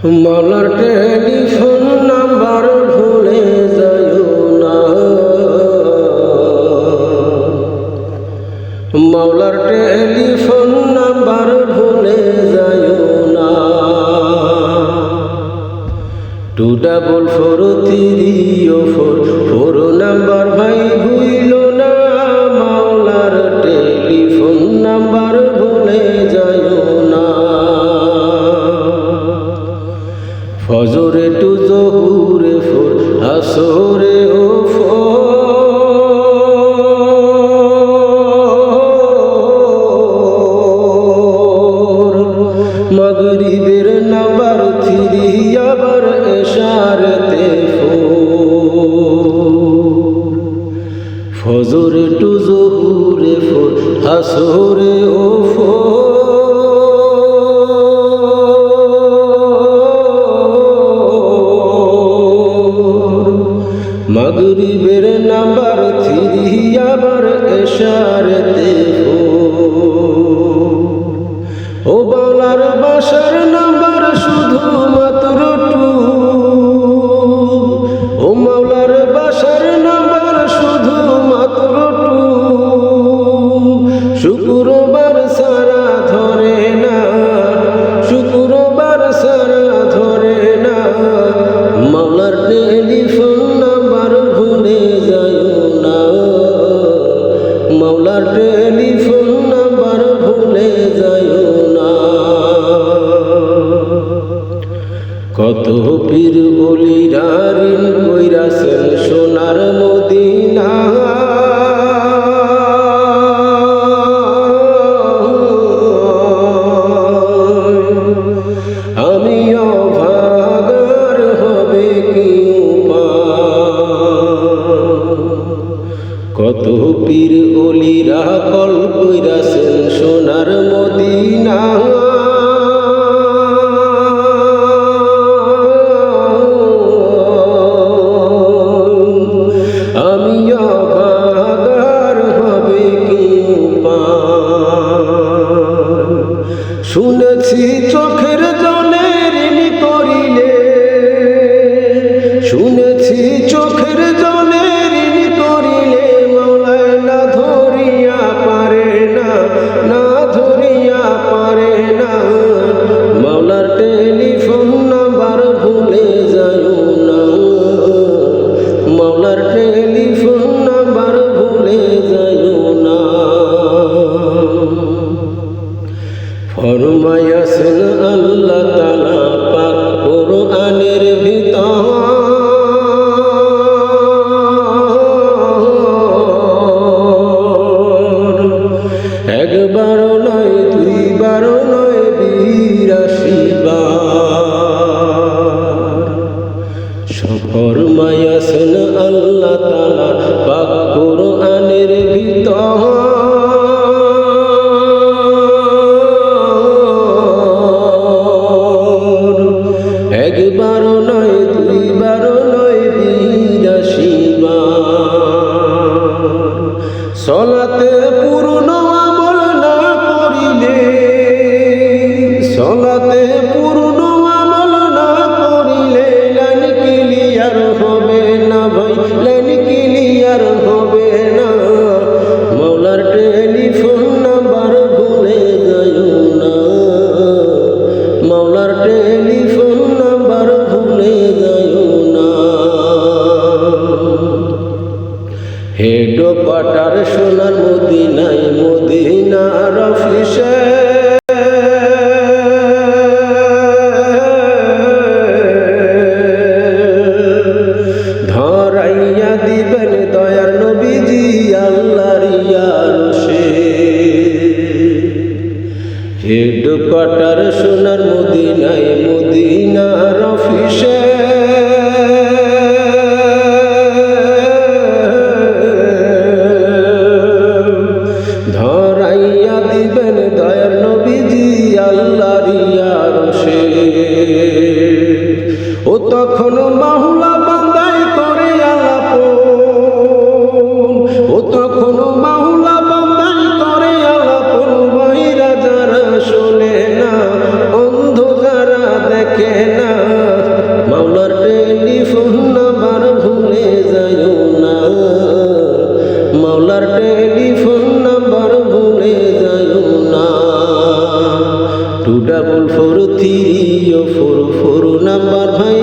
মাওলার telephone number ভুলে যাইও না, মাওলার টেলিফোন নাম্বার ভুলে যাইও না। 24434 নাম্বার ভাই ভুইল না, মাওলার টেলিফোন নাম্বার ভুলে যাইও না। ফজরে টু জহুরে ফোর, আসরে ও ফোর, মাগরিবের নাম্বার থ্রি, আবার এশারেতে ফোর। ফজরে টু জহুরে ফোর, আসরে ও ফোর, মাগরিবের নাম্বার থ্রি, আবার এশারেতে ফোর। ও বাউলার বাসার নাম্বার শুধু মাত্র টু, ও মাওলার বাসার নাম্বার শুধু মাত্র টু। শুক্রবার সারা ধরে না, শুক্রবার সারা ধরে না, মাওলার টেলিফোন নাম্বার ভুলে যাইও না, মাওলার টেলিফোন নাম্বার ভুলে যাইও না। কত পীর ওলিরা ঋণ কইরাছেন সোনার মদিনা, আমি অভাগার হবে কি কত পীর ওলিরা কল কইরাছেন সোনার মদিনা, আমি অভাগার হবে কি শুনেছি চোখের জলে ঋণ করিলে, শুনেছি চোখের জলে ঋণ করিলে, মাওলায় না ধরিয়া পারে না, না ধরিয়া পারে না। মাওলার টেলিফোন নাম্বার ভুলে যাইও না, মাওলার টেলিফোন নাম্বার ভুলে যাইও না। ফরমায়াছেন আল্লাহ তাআলা পাক কোরআনের ভিতর, একবারও নয় দুইবারও নয় 82 বার। ফরমায়াছেন আল্লাহ তাআলা পাক কোরআনের ভিতর, একবারও নয় দুইবারও নয় 82 বার। সলাতে পূর্ণ আমল না করিলে, সলাতে পূর্ণ আমল না করিলে, লাইন ক্লিয়ার হবে না ভাই, লাইন ক্লিয়ার হবে না। মাওলার টেলিফোন নাম্বার ভুলে যাইও না, মাওলার টেলিফোন নাম্বার ভুলে যাইও না। হেডকোয়ার্টার সোনার মদিনায়, মদিনার অফিসে ধরাইয়া দিবেন দয়ার নবীজি আল্লাহর আরশে। হেডকোয়ার্টার সোনার মদিনায়, মদিনার অফিসে ধরাইয়া দিবেন দয়ার নবীজি আল্লাহর আরশে। ও তখন মাওলা বান্দায় করে আলাপন, ও তখন মাওলা বান্দায় করে আলাপন, বহিরা যারা শোনে না, অন্ধ যারা দেখে থাকে না, মাওলার টেলিফোন নাম্বার ভুলে যাইও না, মাওলার টেলিফোন নাম্বার ভুলে যাইও না। 2443444 নাম্বার ভাই